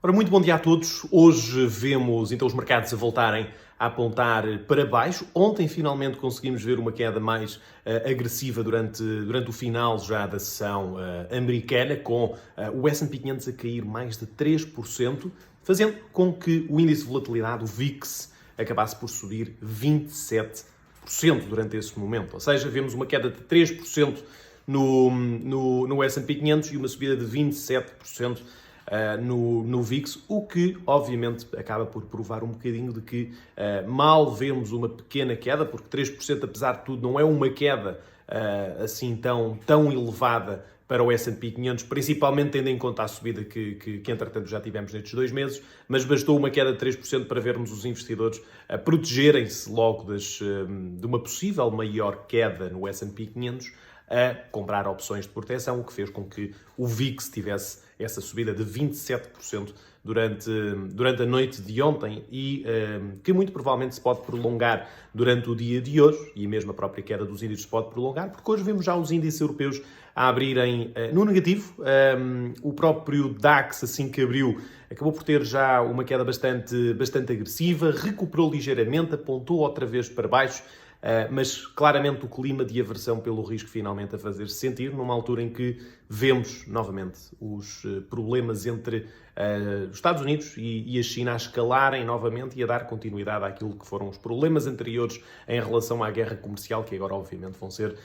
Ora, muito bom dia a todos. Hoje vemos então os mercados a voltarem a apontar para baixo. Ontem finalmente conseguimos ver uma queda mais agressiva durante o final já da sessão americana, com o S&P 500 a cair mais de 3%, fazendo com que o índice de volatilidade, o VIX, acabasse por subir 27% durante esse momento. Ou seja, vemos uma queda de 3% no S&P 500 e uma subida de 27% no VIX, o que obviamente acaba por provar um bocadinho de que mal vemos uma pequena queda, porque 3% apesar de tudo não é uma queda assim tão elevada para o S&P 500, principalmente tendo em conta a subida que entretanto já tivemos nestes 2 meses, mas bastou uma queda de 3% para vermos os investidores protegerem-se logo de uma possível maior queda no S&P 500, a comprar opções de proteção, o que fez com que o VIX tivesse essa subida de 27% durante a noite de ontem e que muito provavelmente se pode prolongar durante o dia de hoje, e mesmo a própria queda dos índices se pode prolongar, porque hoje vemos já os índices europeus a abrirem no negativo. O próprio DAX, assim que abriu, acabou por ter já uma queda bastante agressiva, recuperou ligeiramente, apontou outra vez para baixo, mas claramente o clima de aversão pelo risco finalmente a fazer-se sentir, numa altura em que vemos novamente os problemas entre os Estados Unidos e a China a escalarem novamente e a dar continuidade àquilo que foram os problemas anteriores em relação à guerra comercial, que agora obviamente vão ser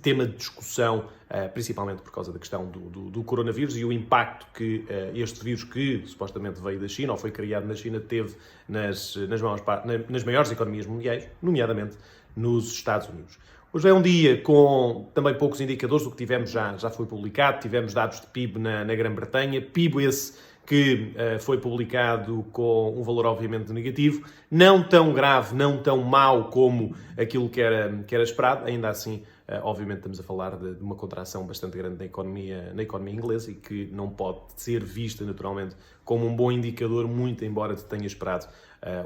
tema de discussão, principalmente por causa da questão do coronavírus e o impacto que este vírus, que supostamente veio da China ou foi criado na China, teve nas maiores economias mundiais, nomeadamente nos Estados Unidos. Hoje é um dia com também poucos indicadores. O que tivemos já foi publicado. Tivemos dados de PIB na Grã-Bretanha. PIB esse que foi publicado com um valor obviamente negativo. Não tão grave, não tão mau como aquilo que era esperado. Ainda assim, obviamente estamos a falar de uma contração bastante grande na economia inglesa e que não pode ser vista naturalmente como um bom indicador, muito embora se tenha esperado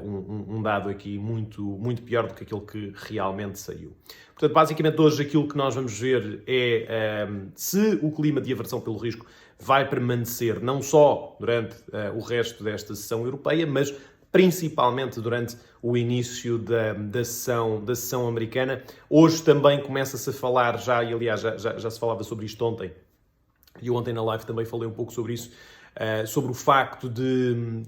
um dado aqui muito pior do que aquilo que realmente saiu. Portanto, basicamente hoje aquilo que nós vamos ver é se o clima de aversão pelo risco vai permanecer não só durante o resto desta sessão europeia, mas principalmente durante o início da sessão americana. Hoje também começa-se a falar já, e aliás já se falava sobre isto ontem, e eu ontem na live também falei um pouco sobre isso, sobre o facto de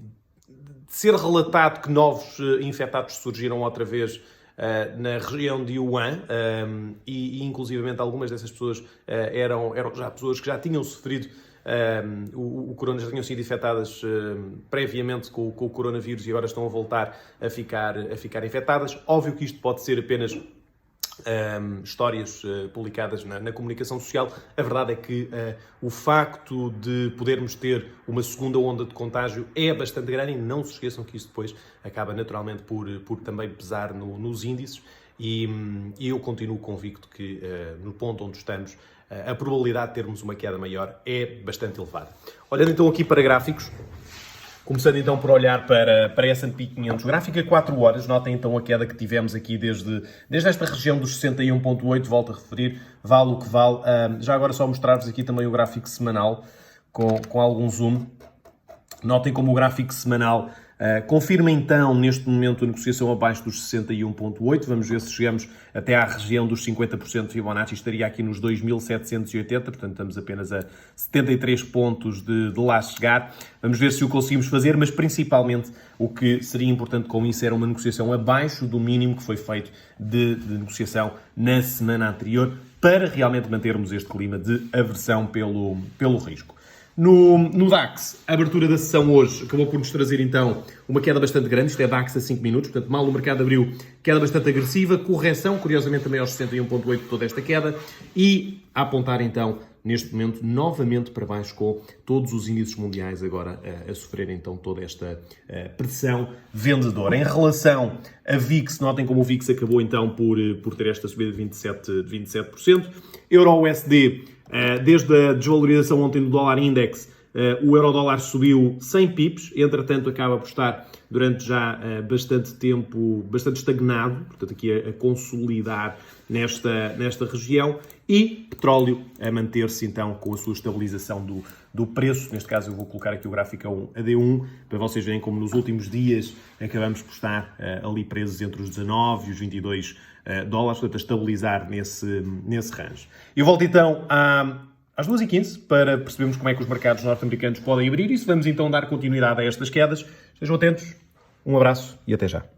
ser relatado que novos infectados surgiram outra vez na região de Wuhan, e inclusivamente algumas dessas pessoas eram já pessoas que já tinham sofrido o corona, já tinham sido infectadas previamente com o coronavírus e agora estão a voltar a ficar infectadas. Óbvio que isto pode ser apenas histórias publicadas na comunicação social. A verdade é que o facto de podermos ter uma segunda onda de contágio é bastante grande e não se esqueçam que isso depois acaba naturalmente por também pesar nos índices e eu continuo convicto que no ponto onde estamos a probabilidade de termos uma queda maior é bastante elevada. Olhando então aqui para gráficos, começando então por olhar para S&P 500, gráfico a 4 horas, notem então a queda que tivemos aqui desde esta região dos 61.8, volto a referir, vale o que vale. Já agora só mostrar-vos aqui também o gráfico semanal, com algum zoom. Notem como o gráfico semanal confirma então neste momento a negociação abaixo dos 61.8, vamos ver se chegamos até à região dos 50% de Fibonacci, estaria aqui nos 2.780, portanto estamos apenas a 73 pontos de lá chegar, vamos ver se o conseguimos fazer, mas principalmente o que seria importante com isso era uma negociação abaixo do mínimo que foi feito de negociação na semana anterior, para realmente mantermos este clima de aversão pelo risco. No DAX, a abertura da sessão hoje acabou por nos trazer então uma queda bastante grande, isto é DAX a 5 minutos, portanto mal o mercado abriu, queda bastante agressiva, correção, curiosamente também aos 61.8 toda esta queda, e a apontar então neste momento novamente para baixo, com todos os índices mundiais agora a sofrer então toda esta pressão vendedora. Em relação a VIX, notem como o VIX acabou então por ter esta subida de 27%. Euro-USD, desde a desvalorização ontem do dólar index, o euro-dólar subiu 100 pips, entretanto acaba por estar durante já bastante tempo, bastante estagnado, portanto aqui a consolidar nesta região, e petróleo a manter-se então com a sua estabilização do preço. Neste caso eu vou colocar aqui o gráfico a D1, para vocês verem como nos últimos dias acabamos por estar ali presos entre os 19 e os 22 dólares, portanto a estabilizar nesse range. Eu volto então às 2h15 para percebermos como é que os mercados norte-americanos podem abrir e se vamos então dar continuidade a estas quedas. Estejam atentos, um abraço e até já.